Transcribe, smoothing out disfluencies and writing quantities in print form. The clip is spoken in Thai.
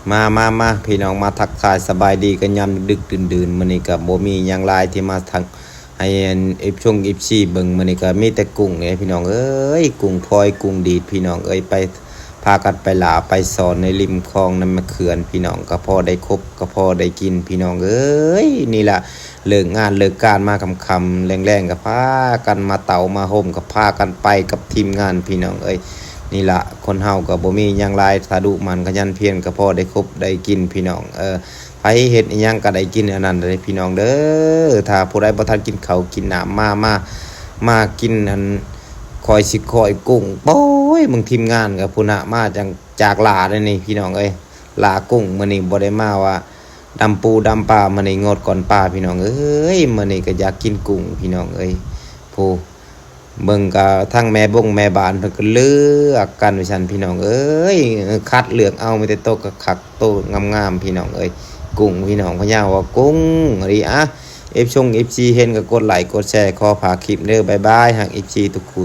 มาพี่น้องมาทักทายสบายดีกันยามดึกดื่นมื้อนี้ก็บ่มีหยังหลายที่มาทางให้ช่วง14เบิ่งมื้อนี้ก็มีแต่กุ้งนี่พี่น้องเอ้ยกุ้งพลอยกุ้งดีดพี่น้องเอ้ยไปพากันไปหลาไปสอนในริมคลองน้ำมะเขื่อนพี่น้องก็พอได้ครบก็พอได้กินพี่น้องเอ้ยนี่ล่ะเลิกงานเลิกการมาค่ำๆแรงๆก็พากันมาเต่ามาห่มก็พากันไปกับทีมงานพี่น้องเอ้ย นี่ละคนเฮาก็บ่มีหยังหลายสาดุมันขยันเพียรก็พอได้ครบได้กินพี่น้องไผเฮ็ดอิหยังก็ได้กินอันนั้นเด้พี่น้องเด้อถ้าผู้ใดบ่ทันกินข้าวกินน้ำมากินอันคอยสิคอยกุ้งโอ้ยมึงทีมงานก็พุ่นน่ะมาจากลาเด้นี่พี่น้องเอ้ยลากุ้งมื้อนี้บ่ได้มาว่าดำปูดำปลามื้อนี้งดก่อนปลาพี่น้องเอ้ยมื้อนี้ก็อยากกินกุ้งพี่น้องเอ้ยผู้ เบิ่งก็ทั้งแม่บงแม่บ้านเพิ่นก็เลือกกันว่าซั่นพี่น้องเอ้ยคัดเลือกเอามีแต่โตก็คักโตงามๆพี่น้องเอ้ยกุ้งพี่น้องพะยาว่ากุ้งอะดิFC เห็นก็กดไลค์กดแชร์ขอฝากคลิปเด้อบ๊ายบายฮัก FC ทุกคู่